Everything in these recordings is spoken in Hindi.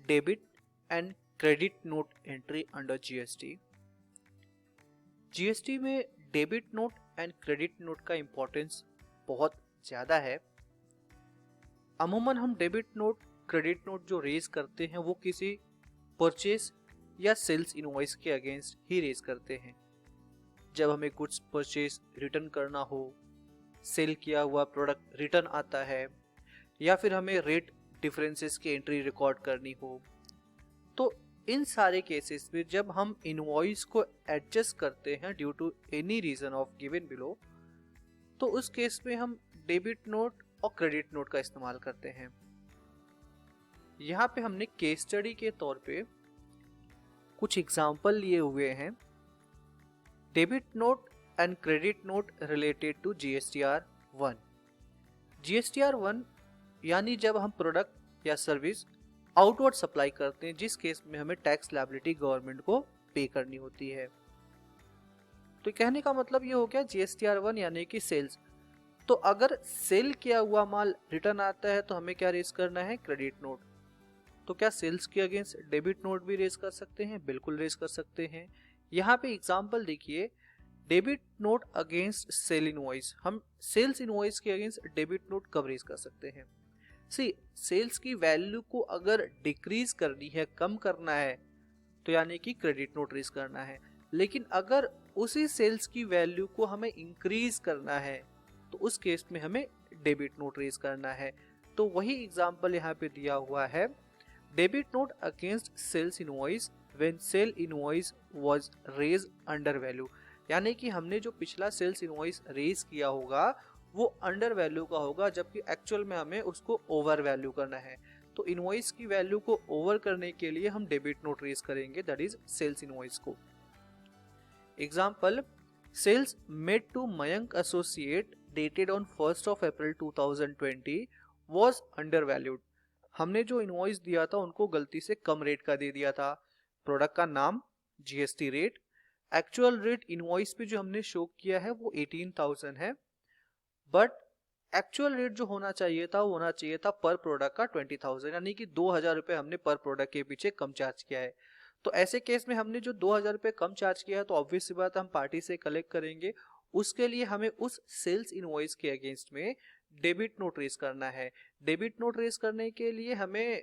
debit and credit note entry under GST। GST में debit note and credit note का इंपॉर्टेंस बहुत ज़्यादा है। अमूमन हम डेबिट नोट क्रेडिट नोट जो रेज करते हैं वो किसी परचेस या सेल्स इनवॉइस के अगेंस्ट ही रेज करते हैं। जब हमें कुछ परचेस रिटर्न करना हो, सेल किया हुआ प्रोडक्ट रिटर्न आता है, या फिर हमें रेट डिफरेंसेस की एंट्री रिकॉर्ड करनी हो, तो इन सारे केसेस में जब हम इनवॉइस को एडजस्ट करते हैं due to any reason of given below, तो उस केस में हम डेबिट नोट और क्रेडिट नोट का इस्तेमाल करते हैं। यहाँ पे हमने केस स्टडी के तौर पे कुछ एग्जाम्पल लिए हुए हैं। Debit note and credit note related to GSTR 1। GSTR 1 यानी जब हम प्रोडक्ट या सर्विस आउटवर्ड सप्लाई करते हैं, जिस केस में हमें टैक्स लायबिलिटी गवर्नमेंट को पे करनी होती है। तो कहने का मतलब ये हो गया GSTR 1 यानी कि सेल्स। तो अगर सेल किया हुआ माल रिटर्न आता है तो हमें क्या रेज करना है? Credit note. तो क्या सेल्स के अगेंस्ट डेबिट नोट भी रेज कर सकते हैं? बिल्कुल रेज कर सकते हैं। यहाँ पे एग्जांपल देखिए, debit note against sale invoice. हम सेल्स इनवॉइस के अगेंस्ट डेबिट नोट कब रेज कर सकते हैं? सेल्स की वैल्यू को अगर डिक्रीज करनी है, कम करना है, तो यानी कि क्रेडिट नोट रेज करना है। लेकिन अगर उसी सेल्स की वैल्यू को हमें इंक्रीज करना है तो उस केस में हमें डेबिट नोट रेज करना है। तो वही एग्जांपल यहाँ पे दिया हुआ है, debit note against sales invoice when sale invoice was raise under value. यानी कि हमने जो पिछला सेल्स इनवॉइस रेज किया होगा वो अंडर वैल्यू का होगा, जबकि एक्चुअल में हमें उसको ओवर वैल्यू करना है। तो इनवॉइस की वैल्यू को ओवर करने के लिए हम डेबिट नोट रेज करेंगे, दैट इज सेल्स इनवॉइस को। Example, sales made to Mayank associate dated on 1st of April 2020 was under valued. हमने जो इनवॉइस दिया था उनको गलती से कम रेट का दे दिया था। प्रोडक्ट का नाम, GST rate, actual rate invoice पे जो हमने शो किया है वो 18,000 है, बट एक्चुअल रेट जो होना चाहिए था वो होना चाहिए था पर प्रोडक्ट का 20,000, यानी कि 2,000 रुपए हमने पर प्रोडक्ट के पीछे कम चार्ज किया है। तो ऐसे केस में हमने जो 2,000 रुपए कम चार्ज किया है तो ऑब्वियस सी बात हम पार्टी से कलेक्ट करेंगे। उसके लिए हमें उस सेल्स इनवॉइस के अगेंस्ट में डेबिट नोट रेज करना है। डेबिट नोट रेज करने के लिए हमें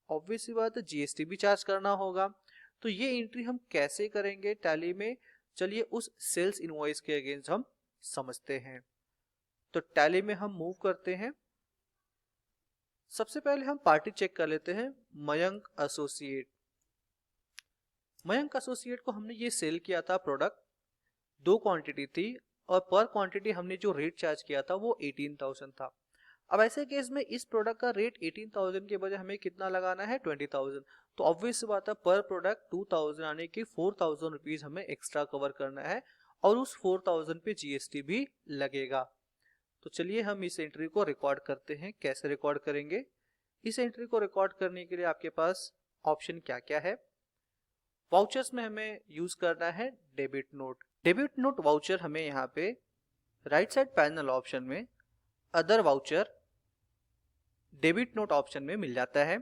ऑब्वियस सी बात है GST भी चार्ज करना होगा। तो ये एंट्री हम कैसे करेंगे टैली में, चलिए उस सेल्स इनवॉइस के अगेंस्ट हम समझते हैं। तो टैली में हम मूव करते हैं। सबसे पहले हम पार्टी चेक कर लेते हैं, मयंक एसोसिएट। मयंक एसोसिएट को हमने ये सेल किया था प्रोडक्ट, 2 क्वांटिटी थी और पर क्वांटिटी हमने जो रेट चार्ज किया था वो 18,000 था। अब ऐसे केस में इस प्रोडक्ट का रेट 18,000 के बजाय हमें कितना लगाना है? 20,000। तो ऑब्वियस बात है पर प्रोडक्ट 2,000 यानी कि 4,000 रुपीज हमें एक्स्ट्रा कवर करना है और उस 4,000 पे GST भी लगेगा। तो चलिए हम इस एंट्री को रिकॉर्ड करते हैं। कैसे रिकॉर्ड करेंगे? इस एंट्री को रिकॉर्ड करने के लिए आपके पास ऑप्शन क्या क्या है? वाउचर्स में हमें यूज करना है debit note. Debit note voucher हमें यहाँ पे राइट साइड पैनल ऑप्शन में other voucher debit note option में मिल जाता है।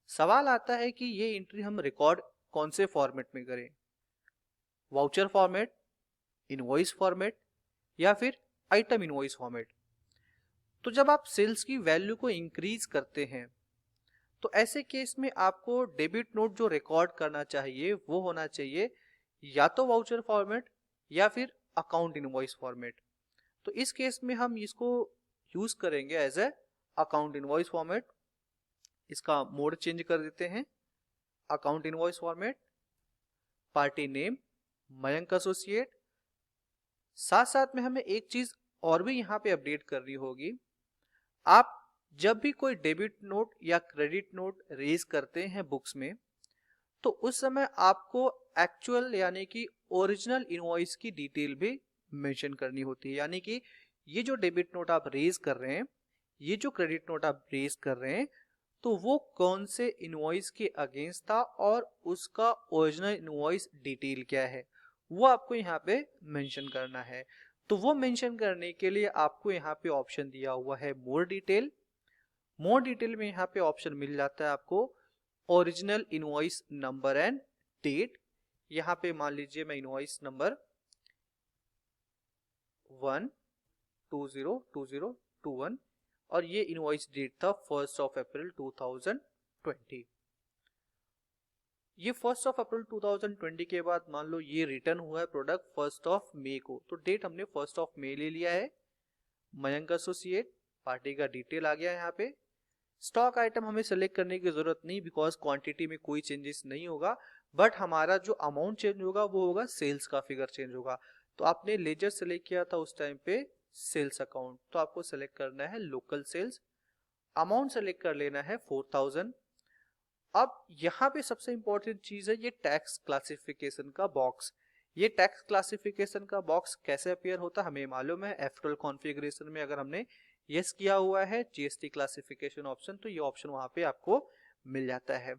सवाल आता है कि ये एंट्री हम रिकॉर्ड कौन से फॉर्मेट में करें? वाउचर फॉर्मेट, इनवॉइस फॉर्मेट या फिर आइटम इनवॉइस फॉर्मेट। तो जब आप सेल्स की वैल्यू को इंक्रीज करते हैं तो ऐसे केस में आपको डेबिट नोट जो रिकॉर्ड करना चाहिए वो होना चाहिए या तो वाउचर फॉर्मेट या फिर अकाउंट इनवॉइस फॉर्मेट। तो इस केस में हम इसको यूज करेंगे as a account invoice format. इसका मोड चेंज कर देते हैं, account invoice format, party name Mayank associate. साथ साथ में हमें एक चीज और भी यहाँ पे अपडेट करनी होगी। आप जब भी कोई डेबिट नोट या क्रेडिट नोट रेज करते हैं बुक्स में, तो उस समय आपको एक्चुअल यानी कि ओरिजिनल इनवॉइस की डिटेल भी मेंशन करनी होती है। यानी कि ये जो डेबिट नोट आप रेज कर रहे हैं, ये जो क्रेडिट नोट आप रेज कर रहे हैं, तो वो कौन से इनवॉइस के अगेंस्ट था और उसका ओरिजिनल इनवॉइस डिटेल क्या है वो आपको यहाँ पे मेंशन करना है। तो वो मेंशन करने के लिए आपको यहाँ पे ऑप्शन दिया हुआ है मोर डिटेल। मोर डिटेल में यहाँ पे ऑप्शन मिल जाता है आपको original invoice number and date. यहाँ पे मान लीजिए मैं इनवॉइस नंबर 1202021 और ये इनवॉइस डेट था 1 अप्रैल 2020। ये 1 अप्रैल 2020 के बाद मान लो ये रिटर्न हुआ है प्रोडक्ट 1 मई को, तो डेट हमने 1 मई ले लिया है। मयंक एसोसिएट पार्टी का डिटेल आ गया यहाँ पे। स्टॉक आइटम हमें सेलेक्ट करने की जरूरत नहीं, बिकॉज क्वांटिटी में कोई चेंजेस नहीं होगा, बट हमारा जो अमाउंट चेंज होगा वो होगा सेल्स का फिगर चेंज होगा। तो आपने लेजर सेलेक्ट किया था उस टाइम पे सेल्स अकाउंट, तो आपको सेलेक्ट करना है लोकल सेल्स। अमाउंट सेलेक्ट कर लेना है 4000। अब यहाँ पे सबसे इंपॉर्टेंट चीज है ये टैक्स क्लासिफिकेशन का बॉक्स। ये टैक्स क्लासिफिकेशन का बॉक्स कैसे अपीयर होता है हमें मालूम है। F12 कॉन्फ़िगरेशन में अगर हमने यस किया हुआ है जीएसटी क्लासिफिकेशन ऑप्शन, तो ये ऑप्शन वहां पे आपको मिल जाता है।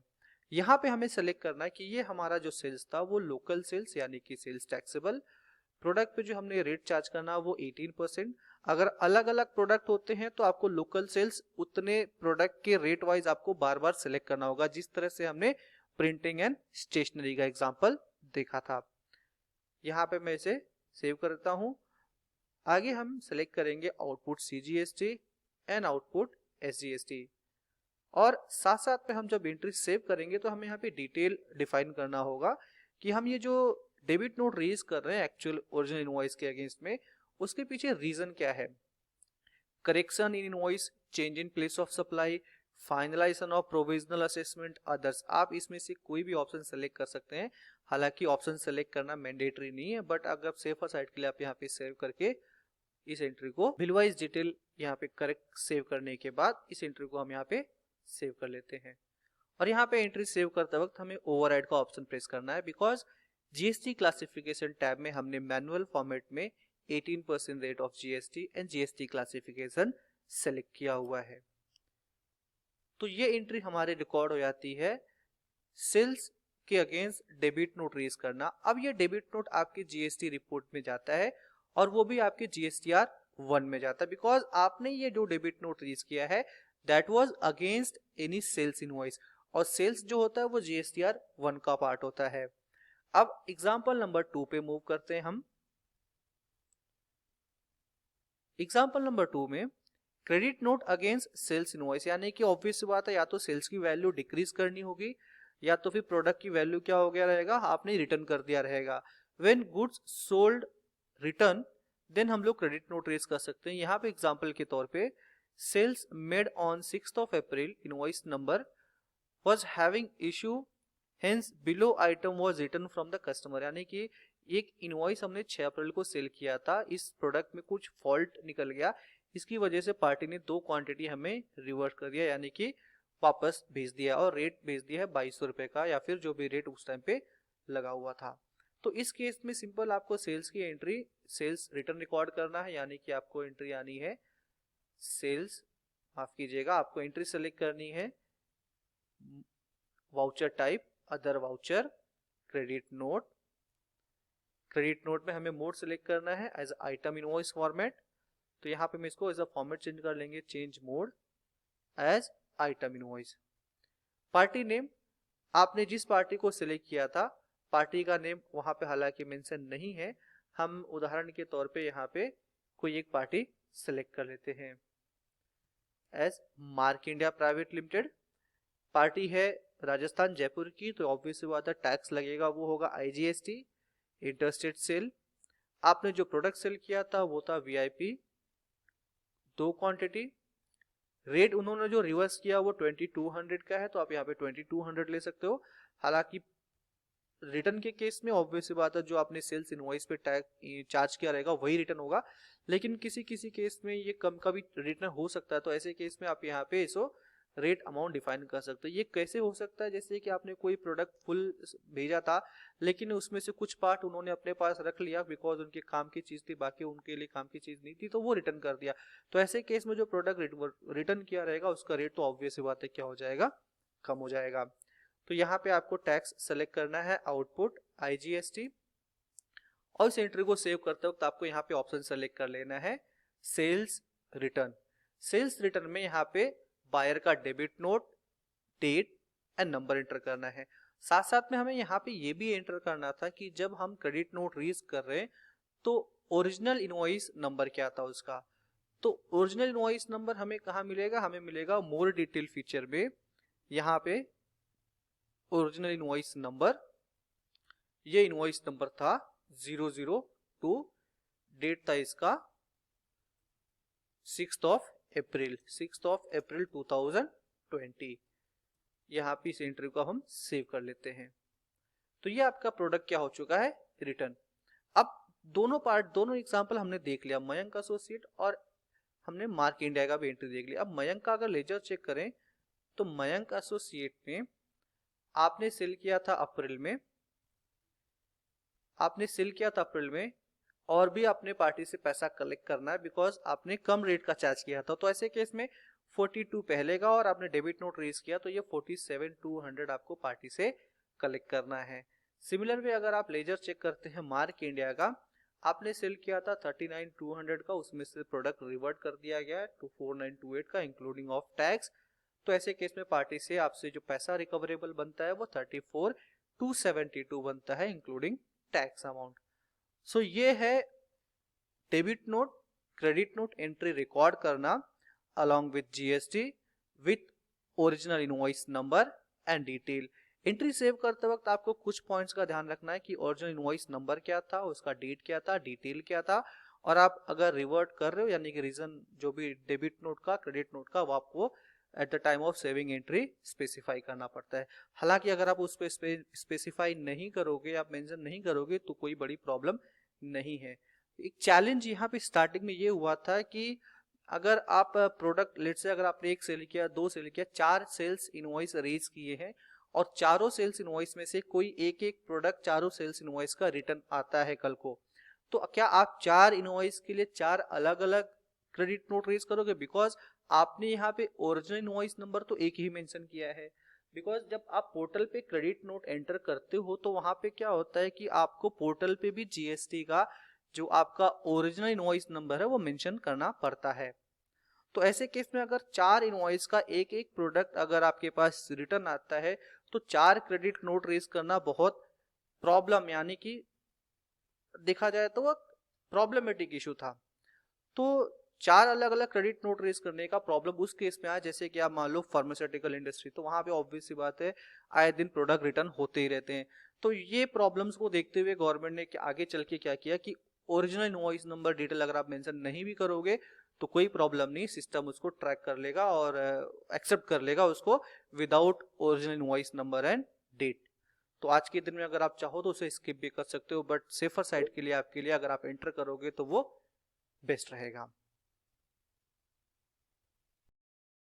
यहाँ पे हमें सेलेक्ट करना है कि ये हमारा जो सेल्स था वो लोकल सेल्स यानी कि सेल्स टैक्सेबल। प्रोडक्ट पे जो हमने रेट चार्ज करना वो 18%। अगर अलग अलग प्रोडक्ट होते हैं तो आपको लोकल सेल्स उतने प्रोडक्ट के रेट वाइज आपको बार बार सेलेक्ट करना होगा, जिस तरह से हमने प्रिंटिंग एंड स्टेशनरी का एग्जांपल देखा था। यहाँ पे मैं इसे सेव करता हूँ। आगे हम सेलेक्ट करेंगे output CGST and output SGST, और साथ साथ में हम जब एंट्री सेव करेंगे तो हमें यहाँ पे डिटेल डिफाइन करना होगा कि हम ये जो डेबिट नोट रेज कर रहे हैं एक्चुअल ओरिजिनल इनवॉइस के अगेंस्ट में, उसके पीछे रीजन क्या है। Correction in invoice, change in place of supply, finalisation of provisional assessment, others. आप इसमें से कोई भी ऑप्शन सेलेक्ट कर सकते हैं, हालांकि ऑप्शन सेलेक्ट करना मैंडेटरी नहीं है, बट अगर सेफर साइड के लिए आप यहाँ पे सेव करके इस एंट्री को बिलवाइज डिटेल यहाँ पे करेक्ट सेव करने के बाद इस एंट्री को हम यहाँ पे सेव कर लेते हैं। और यहाँ पे एंट्री सेव करते वक्त हमें ओवरराइड का ऑप्शन प्रेस करना है, बिकॉज जीएसटी क्लासिफिकेशन टैब में हमने मैनुअल फॉर्मेट में 18% rate of GST and GST classification select किया हुआ है। तो ये एंट्री हमारे रिकॉर्ड हो जाती है सेल्स के अगेंस्ट डेबिट नोट रेज करना। अब ये डेबिट नोट आपके जीएसटी रिपोर्ट में जाता है और वो भी आपके GSTR 1 में जाता है, बिकॉज आपने ये जो डेबिट नोट रेज किया है that was against any sales invoice, और सेल्स जो होता है वो GSTR 1 का पार्ट होता है। अब एग्जांपल नंबर 2 पे मूव करते हैं हम। एग्जांपल नंबर 2 में credit note against sales invoice, यानी कि ऑब्वियस बात है या तो सेल्स की वैल्यू डिक्रीज करनी होगी या तो फिर प्रोडक्ट की वैल्यू क्या हो गया रहेगा, आपने रिटर्न कर दिया रहेगा। When goods sold return then हम लोग क्रेडिट नोट रेज कर सकते हैं। यहाँ पे एग्जांपल के तौर पे sales made on 6 April invoice number was having issue hence below item was written from the customer, यानी कि एक इनवॉइस हमने 6 अप्रैल को सेल किया था, इस प्रोडक्ट में कुछ फॉल्ट निकल गया, इसकी वजह से पार्टी ने 2 क्वांटिटी हमें रिवर्स कर दिया यानी कि वापस भेज दिया, और रेट भेज दिया है 2200 रुपए का या फिर जो भी रेट उस टाइम पे लगा हुआ था। तो इस केस में सिंपल आपको सेल्स की एंट्री सेल्स रिटर्न रिकॉर्ड करना है, यानी कि आपको एंट्री आनी है सेल्स, माफ कीजिएगा, आपको एंट्री सेलेक्ट करनी है voucher type other voucher credit note. Credit note में हमें मोड सेलेक्ट करना है एज आइटम इनवॉइस फॉर्मेट, तो यहाँ पे मैं इसको एज अ फॉर्मेट चेंज कर लेंगे, change mode as item invoice. Party name, आपने जिस पार्टी को सिलेक्ट किया था पार्टी का नेम वहां पे हालांकि मेंशन नहीं है, हम उदाहरण के तौर पे यहाँ पे कोई एक पार्टी सिलेक्ट कर लेते हैं as mark India private limited. Party है राजस्थान जयपुर की, तो ऑब्वियस बात है टैक्स लगेगा वो होगा IGST इंटरस्टेट सेल। आपने जो प्रोडक्ट सेल किया था वो था VIP 2 क्वांटिटी। रेट उन्होंने जो रिवर्स किया वो 2200 का है, तो आप यहाँ पे 2200 ले सकते हो। हालांकि रिटर्न के केस में ऑब्वियस बात है जो आपने सेल्स इनवॉइस पे टैक्स चार्ज किया रहेगा वही रिटर्न होगा, लेकिन किसी किसी केस में ये कम का भी रिटर्न हो सकता है, तो ऐसे केस में आप यहाँ पे इसको रेट अमाउंट डिफाइन कर सकते हो। ये कैसे हो सकता है, जैसे कि आपने कोई प्रोडक्ट फुल भेजा था लेकिन उसमें से कुछ पार्ट उन्होंने अपने पास रख लिया बिकॉज उनके काम की चीज थी, बाकी उनके लिए काम की चीज नहीं थी, तो वो रिटर्न कर दिया। तो ऐसे केस में जो प्रोडक्ट रिटर्न किया रहेगा उसका रेट तो ऑब्वियस बात है क्या हो जाएगा, कम हो जाएगा। तो यहाँ पे आपको टैक्स सेलेक्ट करना है आउटपुट IGST, और इस एंट्री को सेव करते वक्त आपको यहाँ पे ऑप्शन सेलेक्ट कर लेना है सेल्स रिटर्न। सेल्स रिटर्न में यहाँ पे बायर का debit note, date and number enter करना है। साथ साथ में हमें यहाँ पे ये भी एंटर करना था कि जब हम क्रेडिट नोट रीज कर रहे हैं तो ओरिजिनल इनवॉइस नंबर क्या था उसका। तो ओरिजिनल इनवॉइस नंबर हमें कहाँ मिलेगा, हमें मिलेगा मोर डिटेल फीचर में। यहाँ पे ओरिजिनल इनवॉइस नंबर, ये इनवॉइस नंबर था 002, डेट था इसका 6 अप्रैल 2020। यहाँ पे इस एंट्री को हम सेव कर लेते हैं। तो ये आपका प्रोडक्ट क्या हो चुका है, रिटर्न। अब दोनों एग्जांपल हमने देख लिया, मयंक एसोसिएट और हमने मार्क इंडिया का भी एंट्री देख लिया। अब मयंक का अगर लेजर चेक करें तो मयंक एसोसिएट में आपने सेल किया था अप्रैल में, और भी अपने पार्टी से पैसा कलेक्ट करना है बिकॉज आपने कम रेट का चार्ज किया था। तो ऐसे केस में 42 पहले का और आपने डेबिट नोट रेज किया तो ये 47,200 आपको पार्टी से कलेक्ट करना है। सिमिलर वे अगर आप लेजर चेक करते हैं मार्क इंडिया का, आपने सेल किया था 39,200 का, उसमें से प्रोडक्ट रिवर्ट कर दिया गया है टू 4928 का इंक्लूडिंग ऑफ टैक्स। तो ऐसे केस में पार्टी से आपसे जो पैसा रिकवरेबल बनता है वो 34,272 बनता है इंक्लूडिंग टैक्स अमाउंट। सो ये है debit note credit note entry record करना along with GST with original invoice number and detail. Entry save करते वक्त आपको कुछ पॉइंट्स का ध्यान रखना है कि ओरिजिनल इनवॉइस नंबर क्या था, उसका डेट क्या था, डिटेल क्या था, और आप अगर रिवर्ट कर रहे हो यानी कि रीजन जो भी डेबिट नोट का क्रेडिट नोट का वो आपको at the time of saving entry specify करना पड़ता है। हालांकि अगर आप उस पर स्पेसिफाई नहीं करोगे, आप मेंशन नहीं करोगे तो कोई बड़ी प्रॉब्लम नहीं है। एक चैलेंज यहाँ पे स्टार्टिंग में ये हुआ था कि अगर आप प्रोडक्ट लेट से अगर आपने 1 सेल किया, 2 सेल किया, 4 सेल्स इनवॉइस रेज किए हैं और चारों सेल्स इनवॉइस में से कोई एक प्रोडक्ट चारों सेल्स इनवॉइस का रिटर्न आता है कल को, तो क्या आप 4 इनवॉइस के लिए 4 अलग अलग क्रेडिट नोट रेज करोगे? बिकॉज आपने यहाँ पे ओरिजिनल इनवॉइस नंबर तो एक ही मेंशन किया है। बिकॉज जब आप पोर्टल पे क्रेडिट नोट एंटर करते हो तो वहां पे क्या होता है कि आपको पोर्टल पे भी जीएसटी का जो आपका ओरिजिनल इनवॉइस नंबर है वो मेंशन करना पड़ता है। तो ऐसे केस में अगर 4 इनवॉइस का एक प्रोडक्ट अगर आपके पास रिटर्न आता है तो 4 क्रेडिट नोट रेज करना बहुत प्रॉब्लम, यानी कि देखा जाए तो वो प्रॉब्लमेटिक इशू था। तो 4 अलग अलग क्रेडिट नोट रेज करने का प्रॉब्लम उस केस में आया जैसे कि आप मान लो फार्मास्यूटिकल इंडस्ट्री, तो वहां पे ऑब्वियस सी बात है आए दिन प्रोडक्ट रिटर्न होते ही रहते हैं। तो ये प्रॉब्लम्स को देखते हुए गवर्नमेंट ने आगे चल के क्या किया कि ओरिजिनल इनवॉइस नंबर डिटेल अगर आप मेंशन नहीं भी करोगे तो कोई प्रॉब्लम नहीं, सिस्टम उसको ट्रैक कर लेगा और एक्सेप्ट कर लेगा उसको without original invoice number and date. तो आज के दिन में अगर आप चाहो तो उसे स्किप भी कर सकते हो, बट सेफर साइड के लिए आपके लिए अगर आप एंटर करोगे तो वो बेस्ट रहेगा।